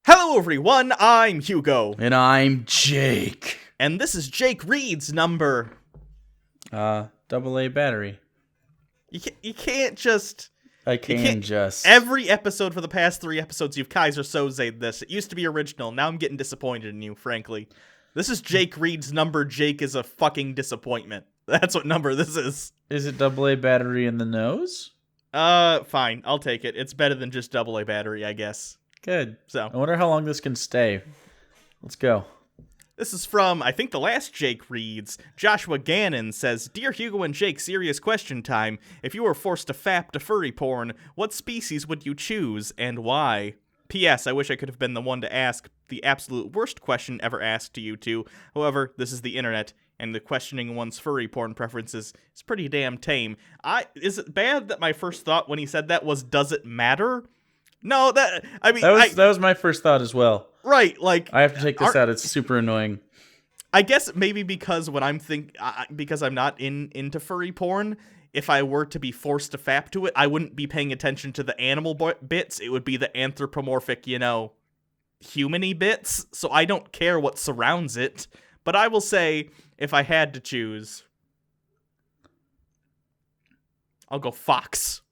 Hello everyone, I'm Hugo. And I'm Jake. And this is Jake Reed's number. AA battery. You can't just... just. Every episode for the past 3 episodes, you've Kaiser Soze'd this. It used to be original, now I'm getting disappointed in you, frankly. This is Jake Reed's number. Jake is a fucking disappointment. That's what number this is. Is it AA battery in the nose? Fine, I'll take it. It's better than just AA battery, I guess. Good. So, I wonder how long this can stay. Let's go. This is from, I think, the last Jake Reads. Joshua Gannon says, Dear Hugo and Jake, serious question time. If you were forced to fap to furry porn, what species would you choose, and why? P.S. I wish I could have been the one to ask the absolute worst question ever asked to you two. However, this is the internet, and the questioning one's furry porn preferences is pretty damn tame. Is it bad that my first thought when he said that was, does it matter? No, that was my first thought as well. Right, like... I have to take this out, it's super annoying. I guess maybe because when because I'm not into furry porn, if I were to be forced to fap to it, I wouldn't be paying attention to the animal bits. It would be the anthropomorphic, human-y bits. So I don't care what surrounds it. But I will say, if I had to choose, I'll go fox.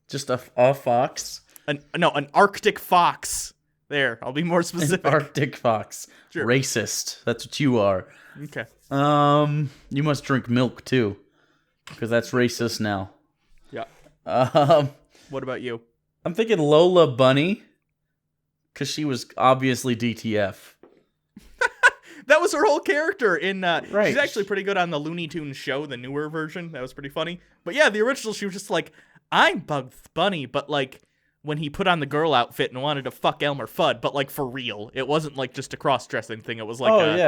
Just a fox? An Arctic fox. There, I'll be more specific. An Arctic fox. Sure. Racist. That's what you are. Okay. You must drink milk too, because that's racist now. Yeah. What about you? I'm thinking Lola Bunny, because she was obviously DTF. That was her whole character in. Right. She's actually pretty good on the Looney Tunes show, the newer version. That was pretty funny. But yeah, the original, she was just like, I'm Bugs Bunny, but like, when he put on the girl outfit and wanted to fuck Elmer Fudd, but like for real. It wasn't like just a cross-dressing thing. It was like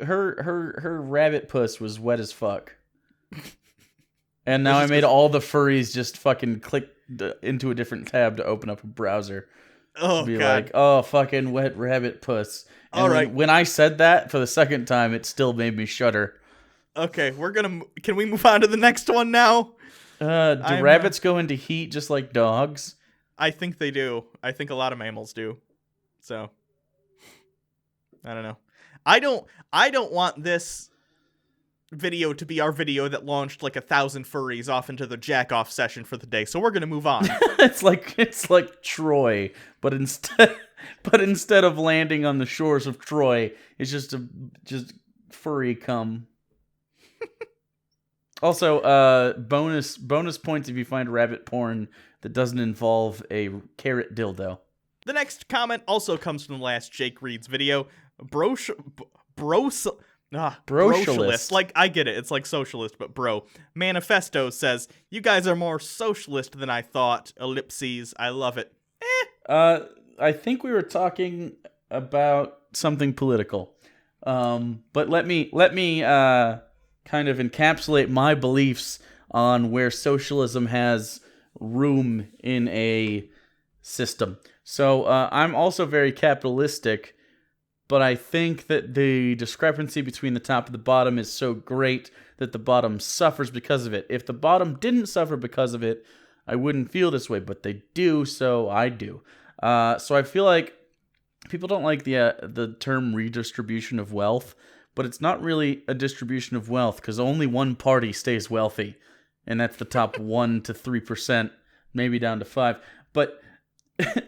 her rabbit puss was wet as fuck. And now I made all the furries just fucking click into a different tab to open up a browser. Oh, be God. Like, oh, fucking wet rabbit puss. And all right. When I said that for the second time, it still made me shudder. Okay, can we move on to the next one now? Do rabbits go into heat just like dogs? I think they do. I think a lot of mammals do. So, I don't know. I don't want this video to be our video that launched like 1,000 furries off into the jack-off session for the day. So we're gonna move on. It's like Troy, but instead of landing on the shores of Troy, it's just furry cum. Also, bonus points if you find rabbit porn that doesn't involve a carrot dildo. The next comment also comes from the last Jake Reads video. Socialist. Like, I get it. It's like socialist, but bro. Manifesto says, you guys are more socialist than I thought. Ellipses. I love it. I think we were talking about something political. But let me kind of encapsulate my beliefs on where socialism has room in a system. So I'm also very capitalistic, but I think that the discrepancy between the top and the bottom is so great that the bottom suffers because of it. If the bottom didn't suffer because of it, I wouldn't feel this way, but they do, so I do. So I feel like people don't like the term redistribution of wealth, but it's not really a distribution of wealth because only one party stays wealthy, and that's the top 1 to 3%, maybe down to 5%. But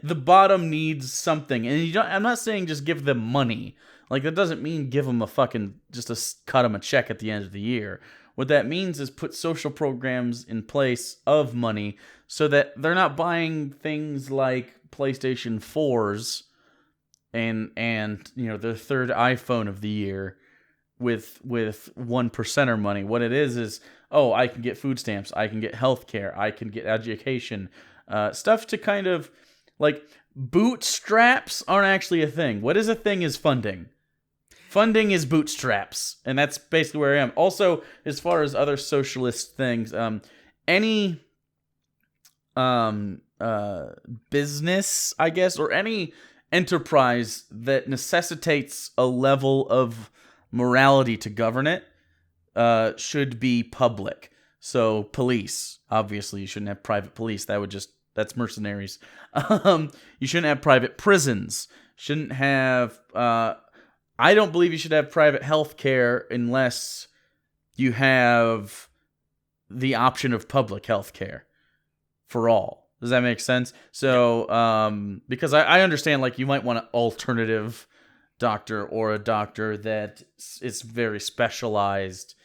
the bottom needs something, and I'm not saying just give them money. Like, that doesn't mean give them cut them a check at the end of the year. What that means is put social programs in place of money so that they're not buying things like PlayStation 4s and their third iPhone of the year with 1%er money. What it is, I can get food stamps, I can get healthcare, I can get education, stuff to kind of, like, bootstraps aren't actually a thing. What is a thing is funding. Funding is bootstraps, and that's basically where I am. Also, as far as other socialist things, any business, I guess, or any enterprise that necessitates a level of morality to govern it should be public. So police, obviously you shouldn't have private police. That would That's mercenaries. You shouldn't have private prisons. Shouldn't have. I don't believe you should have private health care unless you have the option of public health care for all. Does that make sense? So, because I understand, like, you might want an alternative doctor or a doctor that is very specialized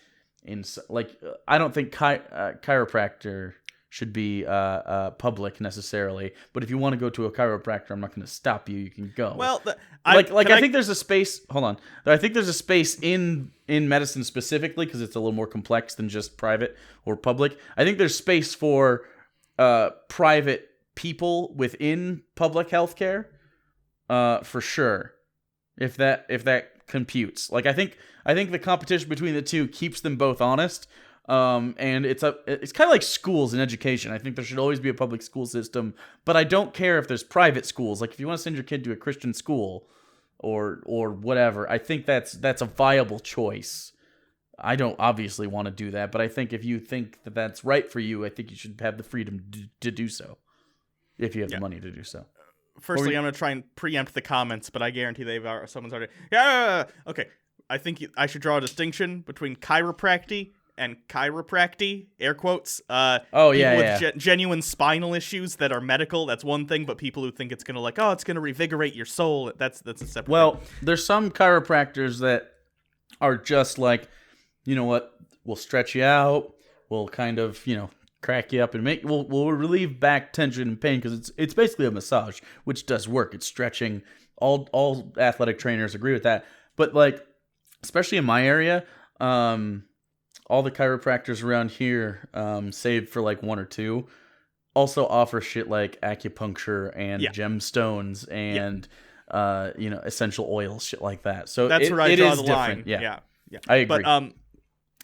in, like, I don't think chiropractor should be public necessarily, but if you want to go to a chiropractor, I'm not going to stop you. You can go. Well, I think there's a space. Hold on, I think there's a space in medicine specifically because it's a little more complex than just private or public. I think there's space for private people within public healthcare, for sure. If that computes, like I think the competition between the two keeps them both honest. And it's kind of like schools and education. I think there should always be a public school system, but I don't care if there's private schools. Like if you want to send your kid to a Christian school or whatever, I think that's a viable choice. I don't obviously want to do that, but I think if you think that that's right for you, I think you should have the freedom to do so, if you have the money to do so. Firstly, I'm going to try and preempt the comments, but I guarantee someone's already. Yeah. Okay. I think I should draw a distinction between chiropractic and chiropractic, air quotes. People with genuine spinal issues that are medical, that's one thing, but people who think it's going to it's going to revigorate your soul, that's a separate thing. There's some chiropractors that are just like, you know what, we'll stretch you out, we'll kind of, crack you up and we'll relieve back tension and pain, because it's basically a massage, which does work. It's stretching. All athletic trainers agree with that. But like, especially in my area, all the chiropractors around here, save for like one or two, also offer shit like acupuncture and gemstones and essential oils, shit like that. So that's where I draw the line. Yeah, I agree. But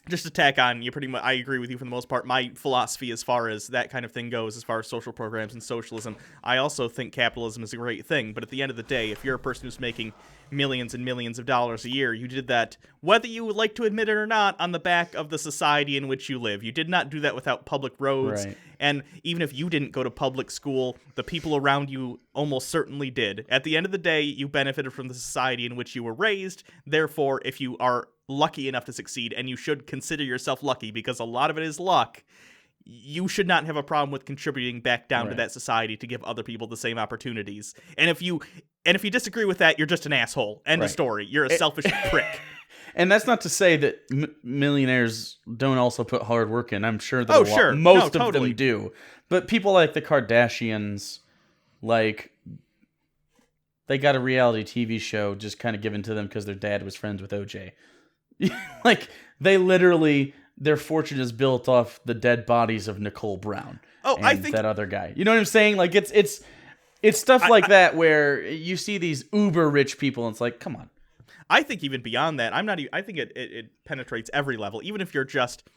just to tack on, I agree with you for the most part. My philosophy as far as that kind of thing goes, as far as social programs and socialism, I also think capitalism is a great thing. But at the end of the day, if you're a person who's making millions and millions of dollars a year, you did that, whether you would like to admit it or not, on the back of the society in which you live. You did not do that without public roads. Right. And even if you didn't go to public school, the people around you almost certainly did. At the end of the day, you benefited from the society in which you were raised. Therefore, if you are lucky enough to succeed, and you should consider yourself lucky because a lot of it is luck, you should not have a problem with contributing back down to that society to give other people the same opportunities. And if you disagree with that, you're just an asshole. End of story. You're a selfish prick. And that's not to say that millionaires don't also put hard work in. I'm sure that most of them do. But people like the Kardashians, like, they got a reality TV show just kind of given to them because their dad was friends with OJ. Like, they literally, their fortune is built off the dead bodies of Nicole Brown and I think that other guy. You know what I'm saying? Like, it's stuff like that where you see these uber rich people and it's like, come on. I think even beyond that, I think it penetrates every level. Even if you're just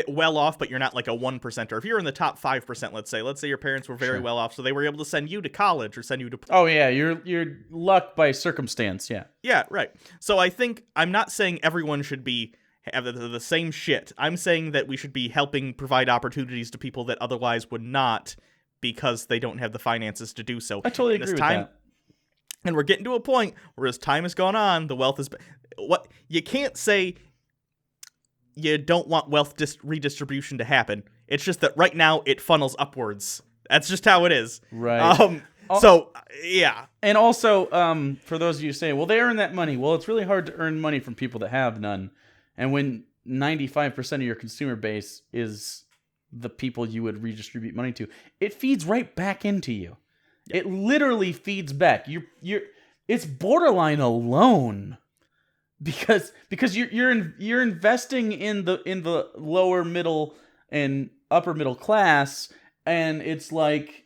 well off, but you're not like a 1%er. If you're in the top 5%, let's say your parents were very well off, so they were able to send you to college or send you to. Oh yeah, you're luck by circumstance. Yeah. Yeah, right. So I think I'm not saying everyone should have the same shit. I'm saying that we should be helping provide opportunities to people that otherwise would not, because they don't have the finances to do so. I totally agree with that. And we're getting to a point where, as time has gone on, the wealth is. What you can't say. You don't want wealth redistribution to happen. It's just that right now it funnels upwards. That's just how it is. Right. So, yeah. And also, for those of you who say, well, they earn that money. Well, it's really hard to earn money from people that have none. And when 95% of your consumer base is the people you would redistribute money to, it feeds right back into you. Yep. It literally feeds back. It's borderline a loan. Because you're investing in the lower middle and upper middle class, and it's like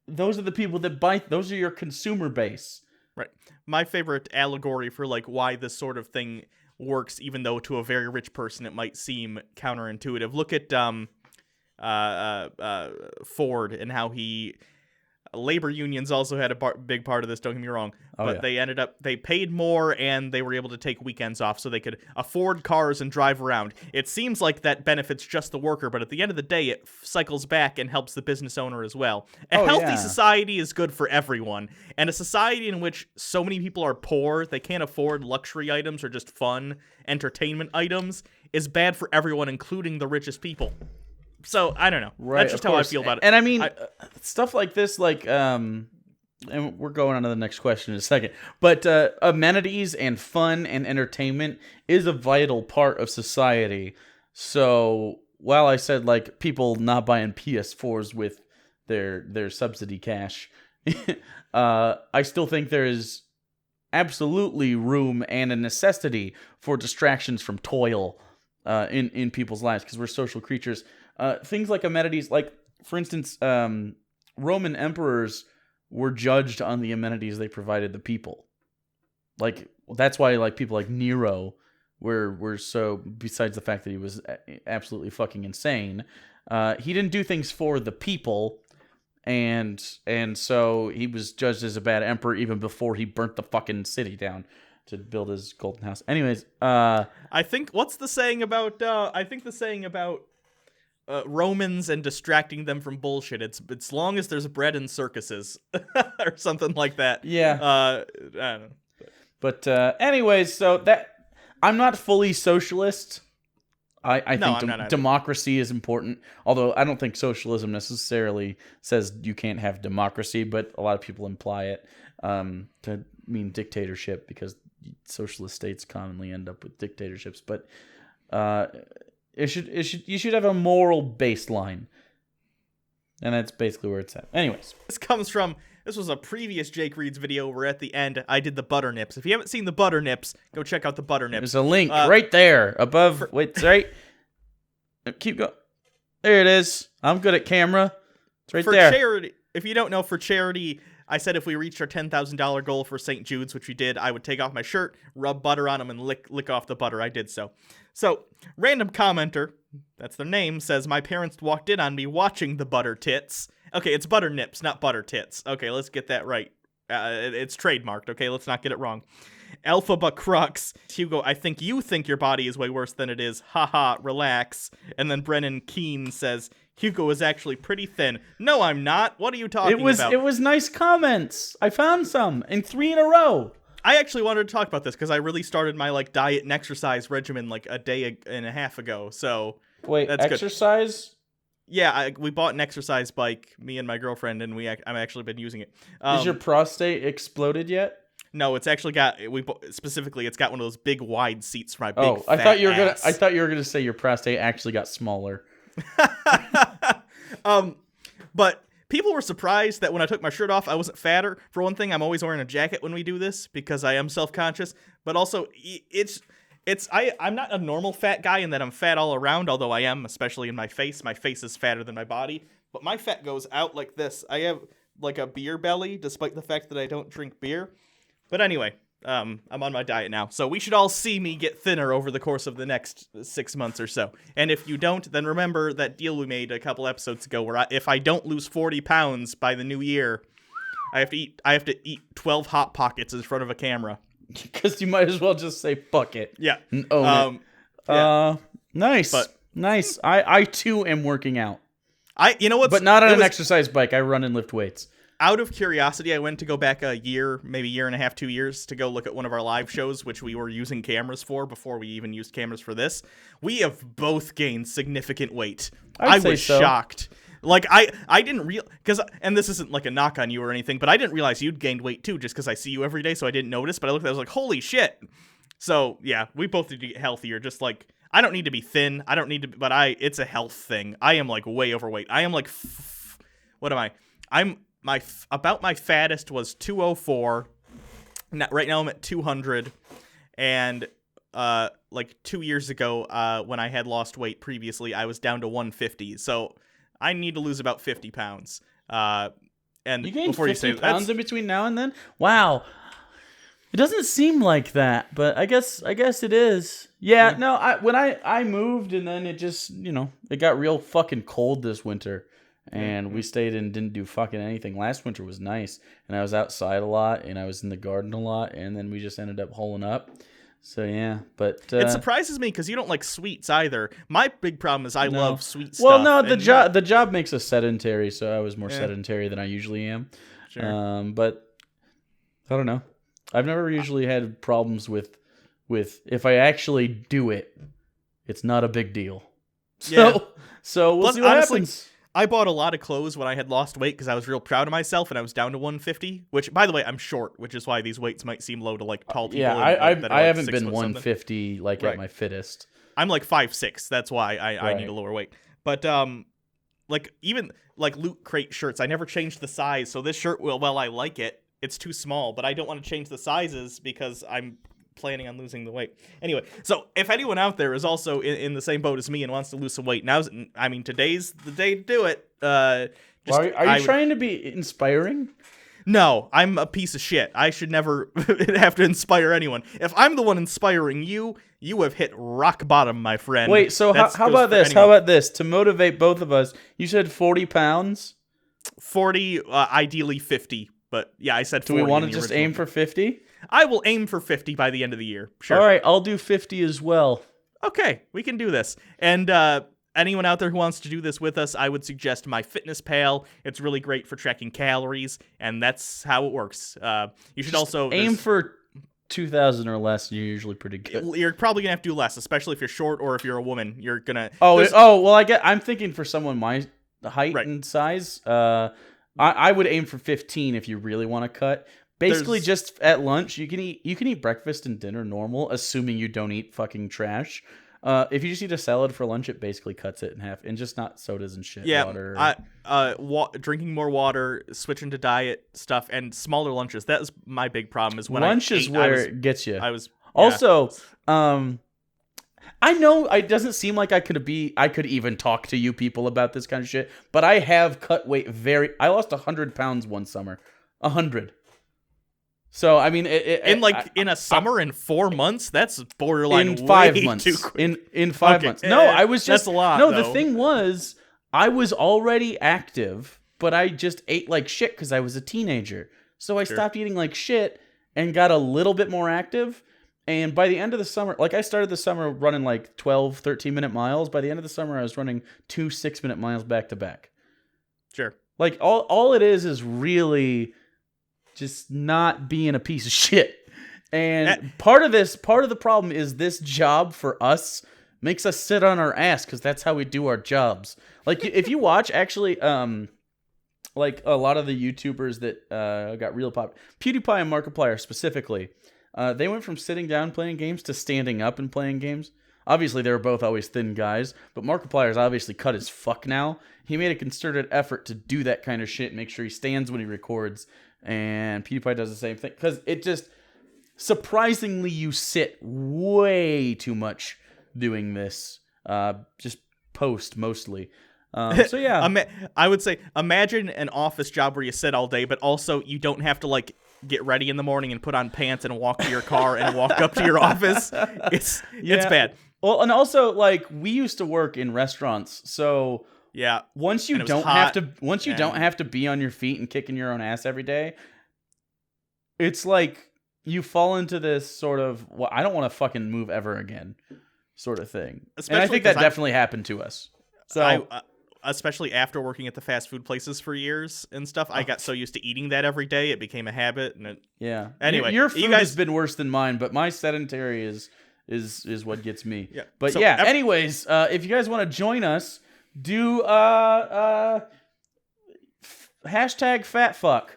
those are the people that buy. Those are your consumer base. Right. My favorite allegory for like why this sort of thing works, even though to a very rich person it might seem counterintuitive. Look at Ford and how he Labor unions also had a big part of this, don't get me wrong. But they paid more and they were able to take weekends off so they could afford cars and drive around. It seems like that benefits just the worker, but at the end of the day, it cycles back and helps the business owner as well. A healthy society is good for everyone. And a society in which so many people are poor, they can't afford luxury items or just fun entertainment items, is bad for everyone, including the richest people. So, I don't know. Right, that's just how I feel about it. And I mean, stuff like this, like, and we're going on to the next question in a second, but amenities and fun and entertainment is a vital part of society. So, while I said, like, people not buying PS4s with their subsidy cash, I still think there is absolutely room and a necessity for distractions from toil in people's lives, because we're social creatures. Things like amenities, like, for instance, Roman emperors were judged on the amenities they provided the people. Like, that's why, like, people like Nero were so, besides the fact that he was absolutely fucking insane, he didn't do things for the people, and so he was judged as a bad emperor even before he burnt the fucking city down to build his golden house. Anyways, I think, what's the saying about, Romans and distracting them from bullshit. It's long as there's bread and circuses or something like that. Yeah. I don't know. But anyways, so that I'm not fully socialist. I think democracy is important. Although I don't think socialism necessarily says you can't have democracy, but a lot of people imply it to mean dictatorship, because socialist states commonly end up with dictatorships. But you should have a moral baseline, and that's basically where it's at. Anyways, this was a previous Jake Reads video where at the end I did the butter nips. If you haven't seen the butter nips, go check out the butter nips. There's a link right there above. Wait, right. Keep going. There it is. I'm good at camera. It's right there. For charity, if you don't know, for charity, I said if we reached our $10,000 goal for St. Jude's, which we did, I would take off my shirt, rub butter on them, and lick off the butter. I did so. So, random commenter, that's their name, says, my parents walked in on me watching the butter tits. Okay, it's butter nips, not butter tits. Okay, let's get that right. It's trademarked, okay? Let's not get it wrong. Alphaba Crux, Hugo, I think you think your body is way worse than it is. Haha, relax. And then Brennan Keene says, Hugo is actually pretty thin. No, I'm not. What are you talking about? It was nice comments. I found some, and 3 in a row. I actually wanted to talk about this because I really started my diet and exercise regimen a day and a half ago. So wait, that's exercise? Good. Yeah, we bought an exercise bike, me and my girlfriend, and I've actually been using it. Is your prostate exploded yet? No, it's actually got it's got one of those big wide seats for my big. Oh, I thought you were gonna say your prostate actually got smaller. But people were surprised that when I took my shirt off, I wasn't fatter. For one thing, I'm always wearing a jacket when we do this because I am self-conscious. But also, I'm not a normal fat guy in that I'm fat all around, although I am, especially in my face. My face is fatter than my body, but my fat goes out like this. I have like a beer belly, despite the fact that I don't drink beer. But anyway, I'm on my diet now, so we should all see me get thinner over the course of the next 6 months or so. And if you don't, then remember that deal we made a couple episodes ago where if I don't lose 40 pounds by the new year, I have to eat 12 Hot Pockets in front of a camera. Because you might as well just say fuck it. Yeah. And own it. Yeah. Nice. Nice. I too am working out. But not on an exercise bike. I run and lift weights. Out of curiosity, I went to go back a year, maybe year and a half, 2 years, to go look at one of our live shows, which we were using cameras for before we even used cameras for this. We have both gained significant weight. I was shocked. I didn't and this isn't like a knock on you or anything, but I didn't realize you'd gained weight too, just because I see you every day, so I didn't notice. But I looked at it, I was like, holy shit. So yeah, we both need to get healthier. Just like, I don't need to be thin. I don't need to, but it's a health thing. I am way overweight. I am what am I? About my fattest was 204. Right now I'm at 200, and 2 years ago, when I had lost weight previously, I was down to 150. So I need to lose about 50 pounds. And you gained 50 pounds in between now and then? Wow. It doesn't seem like that, but I guess it is. Yeah. No. When I moved, and then it just it got real fucking cold this winter. and we stayed and didn't do fucking anything. Last winter was nice, and I was outside a lot, and I was in the garden a lot, and then we just ended up holing up. So yeah, but it surprises me because you don't like sweets either. My big problem is I love sweet stuff. Well, no, the job makes us sedentary, so I was more sedentary than I usually am. Sure. But I don't know. I've never usually had problems with if I actually do it, it's not a big deal. So we'll see what happens. I bought a lot of clothes when I had lost weight because I was real proud of myself, and I was down to 150. Which, by the way, I'm short, which is why these weights might seem low to like tall people. Yeah, I haven't been 150 like at my fittest. I'm like 5'6". That's why I need a lower weight. But like even like Loot Crate shirts, I never changed the size. So this shirt, well, I like it. It's too small, but I don't want to change the sizes because I'm planning on losing the weight. Anyway, so if anyone out there is also in the same boat as me and wants to lose some weight, today's the day to do it. Are you trying to be inspiring? No, I'm a piece of shit. I should never have to inspire anyone. If I'm the one inspiring you, you have hit rock bottom, my friend. Wait, so how about this? Anyone. How about this? To motivate both of us, you said 40 pounds? 40, ideally 50. But yeah, I said 40. Do we want to just aim for 50? I will aim for 50 by the end of the year. Sure. All right, I'll do 50 as well. Okay, we can do this. And anyone out there who wants to do this with us, I would suggest MyFitnessPal. It's really great for tracking calories, and that's how it works. You should also aim for 2,000 or less, and you're usually pretty good. You're probably gonna have to do less, especially if you're short or if you're a woman. You're gonna. I'm thinking for someone my height and size. I would aim for 15 if you really want to cut. Basically, just at lunch, you can eat breakfast and dinner normal, assuming you don't eat fucking trash. If you just eat a salad for lunch, it basically cuts it in half, and just not sodas and shit. Yeah, water. Drinking more water, switching to diet stuff, and smaller lunches. That is my big problem. Is when lunch is where it gets you. Also, I know it doesn't seem like I could even talk to you people about this kind of shit, but I have cut weight I lost 100 pounds one summer. 100. So I mean, in a summer in 4 months, that's borderline in 5 months. Too quick. In 5 months. No, I was just that's a lot. No, though. The thing was, I was already active, but I just ate like shit because I was a teenager. So I stopped eating like shit and got a little bit more active. And by the end of the summer, like I started the summer running like 12, 13-minute miles. By the end of the summer, I was running 2 6-minute miles back to back. Sure. Like all it is really just not being a piece of shit. And part of the problem is this job for us makes us sit on our ass because that's how we do our jobs. Like if you watch actually, like a lot of the YouTubers that got real pop, PewDiePie and Markiplier specifically, they went from sitting down playing games to standing up and playing games. Obviously, they were both always thin guys, but Markiplier's obviously cut as fuck now. He made a concerted effort to do that kind of shit, make sure he stands when he records, and PewDiePie does the same thing. Because it just, surprisingly, you sit way too much doing this, just post mostly. So yeah. I would say, imagine an office job where you sit all day, but also you don't have to like get ready in the morning and put on pants and walk to your car and walk up to your office. It's bad. Well, and also like we used to work in restaurants, so yeah. Once you don't have to be on your feet and kicking your own ass every day, it's like you fall into this sort of I don't want to fucking move ever again sort of thing. And I think that definitely happened to us. So especially after working at the fast food places for years and stuff, I got so used to eating that every day, it became a habit. And anyway, your food has been worse than mine, but my sedentary is what gets me. Yeah. But so anyways, if you guys want to join us, do hashtag fatfuck,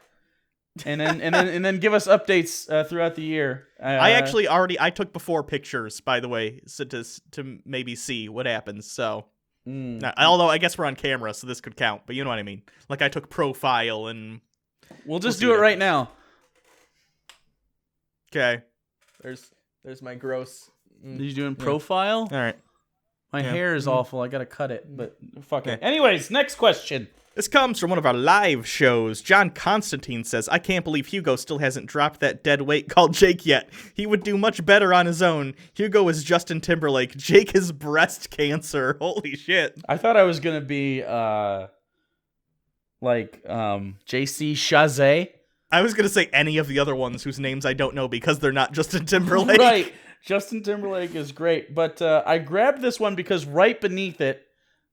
and then give us updates throughout the year. I actually I took before pictures, by the way, so to maybe see what happens. So. Now, although I guess we're on camera, so this could count, but you know what I mean. Like I took profile and we'll just do it right now. Okay. There's my gross. You doing profile? All right. My hair is awful. I gotta cut it, but fuck it. Anyways, next question. This comes from one of our live shows. John Constantine says, I can't believe Hugo still hasn't dropped that dead weight called Jake yet. He would do much better on his own. Hugo is Justin Timberlake. Jake is breast cancer. Holy shit. I thought I was going to be JC Chazé. I was gonna say any of the other ones whose names I don't know because they're not Justin Timberlake. Right. Justin Timberlake is great, but I grabbed this one because right beneath it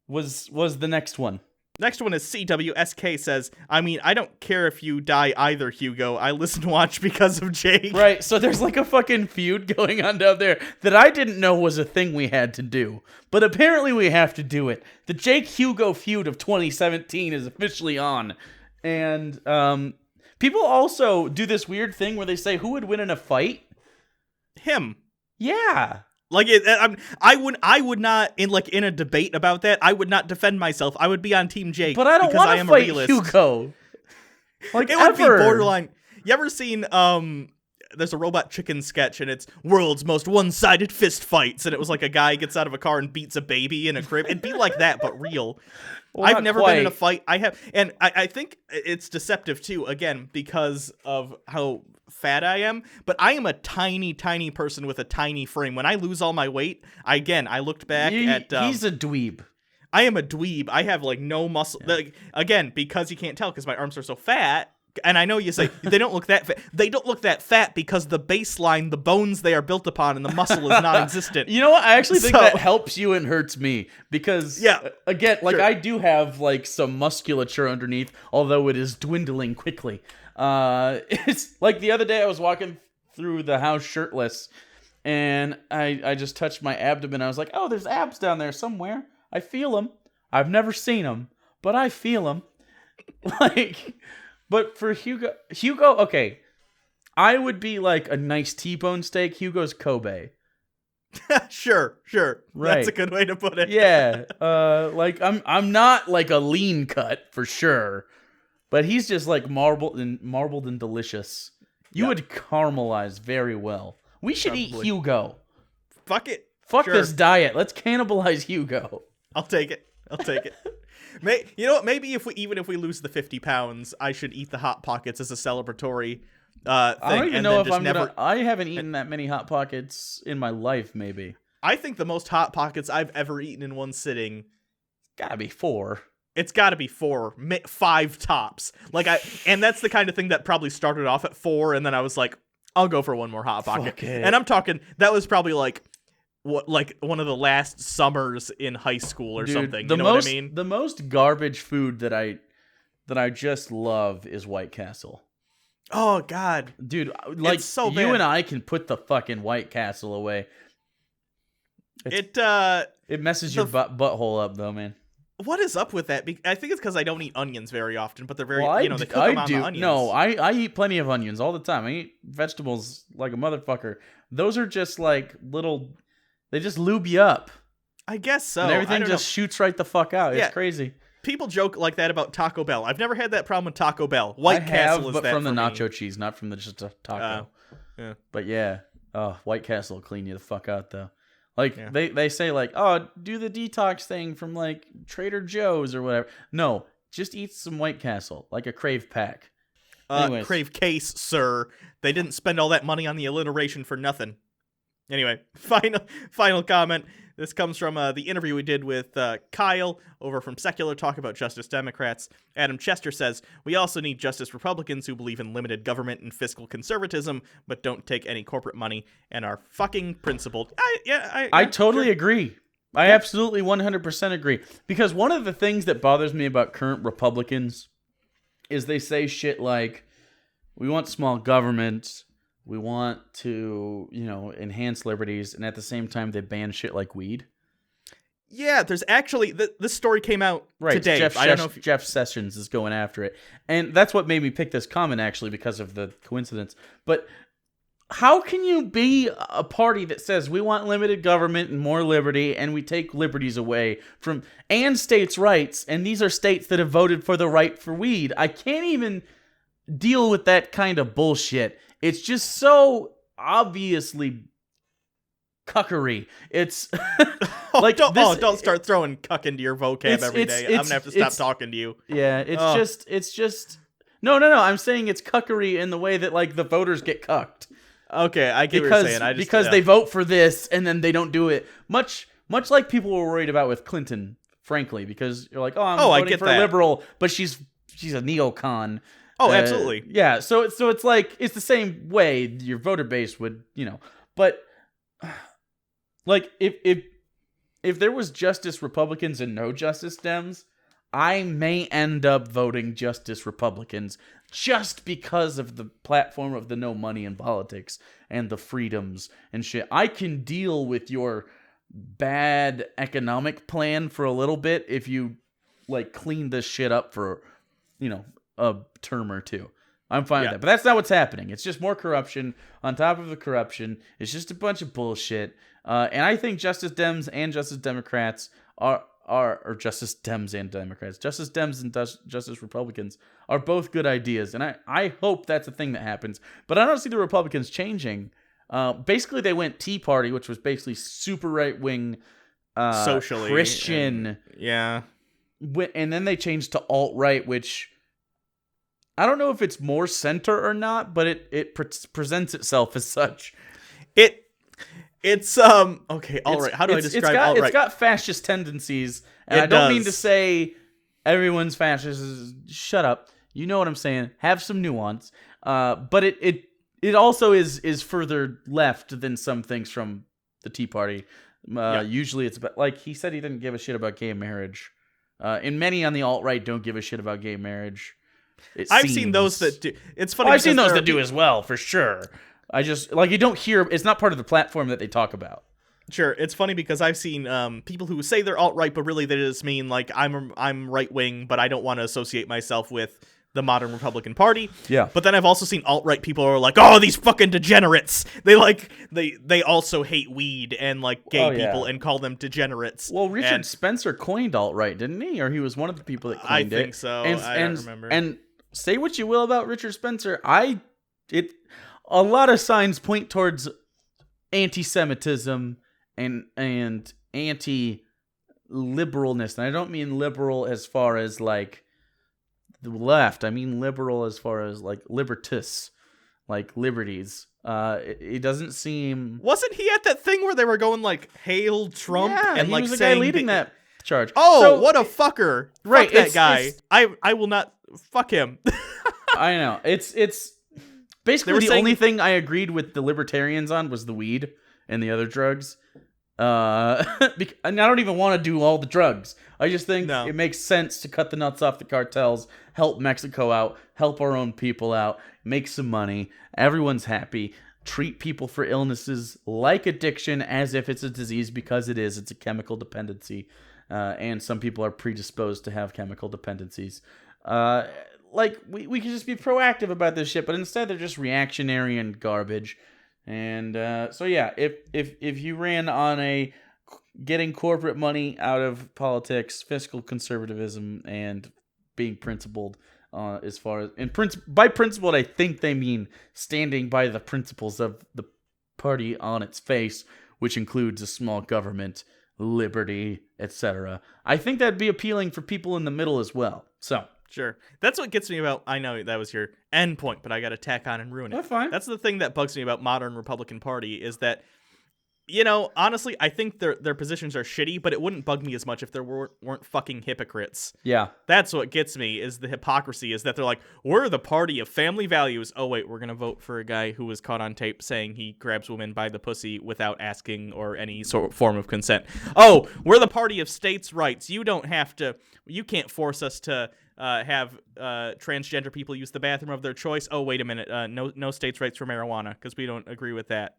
was the next one. Next one is CWSK says, I mean, I don't care if you die either, Hugo. I listen and watch because of Jake. Right, so there's like a fucking feud going on down there that I didn't know was a thing we had to do. But apparently we have to do it. The Jake-Hugo feud of 2017 is officially on. And people also do this weird thing where they say, who would win in a fight? Him. Yeah. Like I would not in a debate about that. I would not defend myself. I would be on Team Jake. But I don't want to fight Hugo. Like it would be borderline. You ever seen there's a Robot Chicken sketch and it's world's most one-sided fist fights and it was like a guy gets out of a car and beats a baby in a crib. It'd be like that but real. Well, I've never been in a fight. I have, and I think it's deceptive too. Again, because of how fat I am, but I am a tiny person with a tiny frame. When I lose all my weight, I looked back at. He's a dweeb. I am a dweeb. I have like no muscle. Yeah. Like, again, because you can't tell because my arms are so fat. And I know you say they don't look that fat. They don't look that fat because the baseline, the bones they are built upon, and the muscle is non-existent. You know what? I actually think that helps you and hurts me because, again, like I do have like some musculature underneath, although it is dwindling quickly. It's like the other day I was walking through the house shirtless, and I just touched my abdomen. I was like, oh, there's abs down there somewhere. I feel them. I've never seen them, but I feel them. Like. But for Hugo, okay, I would be like a nice T-bone steak. Hugo's Kobe. Sure. Right. That's a good way to put it. Yeah. Like I'm not like a lean cut for sure, but he's just like marbled and delicious. You would caramelize very well. We should eat Hugo. Fuck it. Fuck this diet. Let's cannibalize Hugo. I'll take it. You know what? Maybe if we lose the 50 pounds, I should eat the Hot Pockets as a celebratory thing. I don't even know if I'm gonna. I haven't eaten that many Hot Pockets in my life. Maybe. I think the most Hot Pockets I've ever eaten in one sitting. Gotta be 4. It's gotta be 4, 5 tops. And that's the kind of thing that probably started off at 4, and then I was like, I'll go for one more Hot Pocket. And I'm talking. That was probably like one of the last summers in high school or something. You know what I mean? The most garbage food that I just love is White Castle. Oh God, dude! Like, it's so bad. You and I can put the fucking White Castle away. It messes your butthole up though, man. What is up with that? I think it's because I don't eat onions very often, but they're very, they cook them on the onions. No, I eat plenty of onions all the time. I eat vegetables like a motherfucker. Those are just like little. They just lube you up. I guess so. And everything just shoots right the fuck out. It's crazy. People joke like that about Taco Bell. I've never had that problem with Taco Bell. White Castle is that from the for nacho me. cheese, not from just a taco. Yeah. But yeah, White Castle will clean you the fuck out though. Like they say like, oh, do the detox thing from like Trader Joe's or whatever. No, just eat some White Castle, like a Crave pack. Crave case, sir. They didn't spend all that money on the alliteration for nothing. Anyway, final comment. This comes from the interview we did with Kyle over from Secular Talk about Justice Democrats. Adam Chester says, we also need Justice Republicans who believe in limited government and fiscal conservatism, but don't take any corporate money and are fucking principled. I totally agree. I absolutely 100% agree. Because one of the things that bothers me about current Republicans is they say shit like, we want small government. We want to, enhance liberties, and at the same time, they ban shit like weed. Yeah, there's actually this story came out today. I don't know if Jeff Sessions is going after it, and that's what made me pick this comment actually because of the coincidence. But how can you be a party that says we want limited government and more liberty, and we take liberties away from and states' rights, and these are states that have voted for the right for weed? I can't even deal with that kind of bullshit. It's just so obviously cuckery. It's like don't start throwing cuck into your vocab every day. I'm gonna have to stop talking to you. Yeah, it's just no. I'm saying it's cuckery in the way that like the voters get cucked. Okay, I get what you're saying. Because they vote for this and then they don't do it. Much like people were worried about with Clinton, frankly, because you're like, I'm voting for a liberal, but she's she's a neocon. Oh, absolutely. Yeah. So it's like it's the same way your voter base would, but like if there was Justice Republicans and no Justice Dems, I may end up voting Justice Republicans just because of the platform of the no money in politics and the freedoms and shit. I can deal with your bad economic plan for a little bit if you like clean this shit up for, a term or two. I'm fine with that. But that's not what's happening. It's just more corruption on top of the corruption. It's just a bunch of bullshit. And I think Justice Dems and Justice Democrats or Justice Dems and Democrats, Justice Dems and Justice Republicans are both good ideas. And I hope that's a thing that happens. But I don't see the Republicans changing. Basically, they went Tea Party, which was basically super right-wing, socially Christian. Yeah. And then they changed to alt-right, which I don't know if it's more center or not, but it presents itself as such. It's okay, alt-right. How do I describe alt-right? It's got fascist tendencies, and I don't mean to say everyone's fascist. Shut up. You know what I'm saying. Have some nuance. But it also is further left than some things from the Tea Party. Usually it's about, like he said, he didn't give a shit about gay marriage. And many on the alt-right don't give a shit about gay marriage. I've seen those that do. It's funny. I've seen those that do as well, for sure. I just you don't hear. It's not part of the platform that they talk about. Sure, it's funny because I've seen people who say they're alt-right, but really they just mean like I'm right-wing, but I don't want to associate myself with the modern Republican Party. Yeah. But then I've also seen alt-right people who are like, oh, these fucking degenerates. They also hate weed and like gay people and call them degenerates. Well, Richard Spencer coined alt-right, didn't he? Or he was one of the people that coined it. I think so. I don't remember. And say what you will about Richard Spencer, a lot of signs point towards anti-Semitism and anti-liberalness. And I don't mean liberal as far as like the left. I mean liberal as far as like libertas, like liberties. It doesn't seem. Wasn't he at that thing where they were going like "Hail Trump" and he like was the saying guy leading that charge? Oh, so, what a fucker! Right, fuck that guy. I will not fuck him. I know it's basically the only thing I agreed with the libertarians on was the weed and the other drugs. And I don't even want to do all the drugs. I just think it makes sense to cut the nuts off the cartels, help Mexico out, help our own people out, make some money. Everyone's happy. Treat people for illnesses like addiction as if it's a disease, because it is. It's a chemical dependency. And some people are predisposed to have chemical dependencies. We could just be proactive about this shit, but instead they're just reactionary and garbage. And if you ran on a getting corporate money out of politics, fiscal conservatism, and being principled, as far as by principled, I think they mean standing by the principles of the party on its face, which includes a small government, liberty, etc. I think that'd be appealing for people in the middle as well. So. Sure. That's what gets me about, I know that was your end point, but I got to tack on and ruin it. That's fine. That's the thing that bugs me about modern Republican Party is that, honestly, I think their positions are shitty, but it wouldn't bug me as much if there weren't fucking hypocrites. Yeah. That's what gets me, is the hypocrisy, is that they're like, we're the party of family values. Oh, wait, we're going to vote for a guy who was caught on tape saying he grabs women by the pussy without asking or any sort of form of consent. Oh, we're the party of states' rights. You can't force us to have transgender people use the bathroom of their choice. Oh, wait a minute. No states' rights for marijuana because we don't agree with that.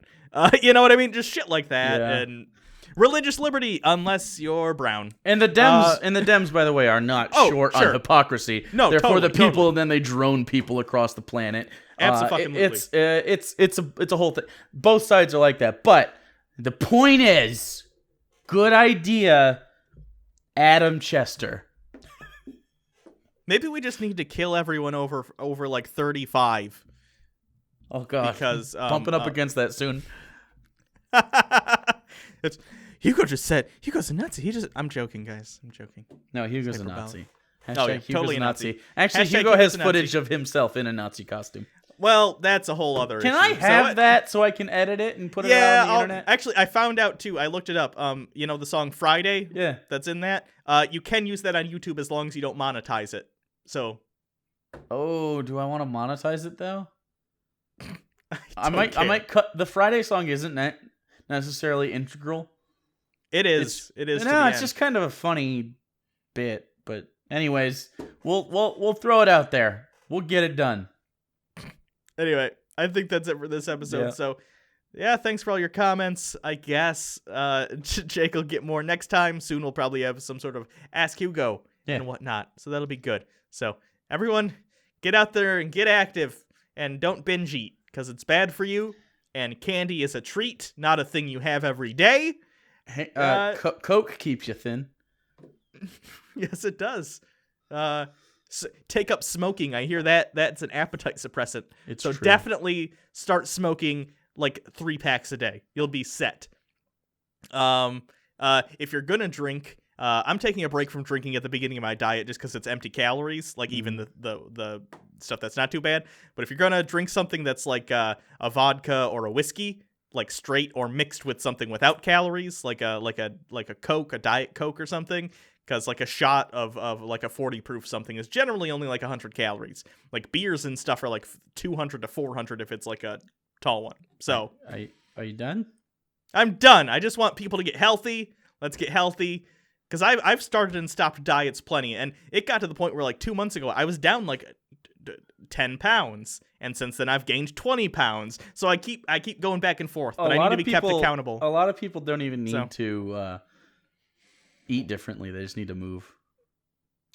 You know what I mean? Just shit like that. Yeah. And religious liberty, unless you're brown. And the Dems, by the way, are not short on hypocrisy. No, they're for the people, totally. and then they drone people across the planet. Absolutely. It's a whole thing. Both sides are like that. But the point is, good idea, Adam Chester. Maybe we just need to kill everyone over like 35. Oh god! Because bumping up against that soon. Hugo's a Nazi. I'm joking, guys. I'm joking. No, Hugo's a Nazi. Hashtag Hugo's totally a Nazi. Nazi. Actually, Hashtag Hugo has Hugo's a footage Nazi. of himself in a Nazi costume. Well, that's a whole other Can issue. I have that so I can edit it and put it out on the internet? Actually, I found out too. I looked it up. The song Friday? Yeah. That's in that. You can use that on YouTube as long as you don't monetize it. So Oh, do I want to monetize it though? I don't might cut the Friday song. Isn't necessarily integral? It is. It is. No, it's just kind of a funny bit. But anyways, we'll throw it out there. We'll get it done. Anyway, I think that's it for this episode. Yeah. So, yeah, thanks for all your comments. I guess Jake will get more next time. Soon we'll probably have some sort of Ask Hugo and whatnot. So that'll be good. So everyone, get out there and get active, and don't binge eat because it's bad for you. And candy is a treat, not a thing you have every day. Hey, Coke keeps you thin. Yes, it does. Take up smoking. I hear that's an appetite suppressant. It's so true. Definitely start smoking like 3 packs a day. You'll be set. If you're gonna drink, I'm taking a break from drinking at the beginning of my diet just because it's empty calories. Like even the stuff that's not too bad. But if you're gonna drink something that's like a vodka or a whiskey, like straight or mixed with something without calories, like a Coke, a Diet Coke or something. Because like a shot of like a 40 proof something is generally only like 100 calories. Like beers and stuff are like 200 to 400 if it's like a tall one. So are you done? I'm done. I just want people to get healthy. Let's get healthy. Because I've started and stopped diets plenty, and it got to the point where like 2 months ago I was down like 10 pounds, and since then I've gained 20 pounds. So I keep going back and forth, but I need to be kept accountable. A lot of people don't even need to eat differently. They just need to move.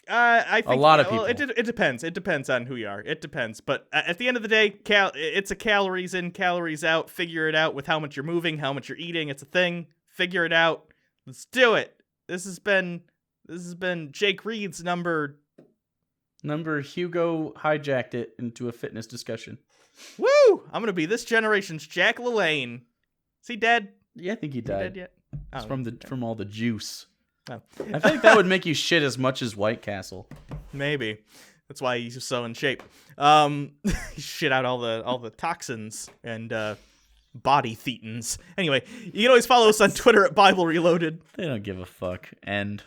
I think a lot of people. It depends. It depends on who you are. It depends. But at the end of the day, it's a calories in, calories out. Figure it out with how much you're moving, how much you're eating. It's a thing. Figure it out. Let's do it. This has been Jake Reed's number. Hugo hijacked it into a fitness discussion. Woo! I'm gonna be this generation's Jack LaLanne. Is he dead? Yeah, I think he died. Dead yet? It's from all the juice. Oh. I feel like that would make you shit as much as White Castle. Maybe. That's why he's so in shape. He shit out all the toxins and body thetans. Anyway, you can always follow us on Twitter at Bible Reloaded. They don't give a fuck. And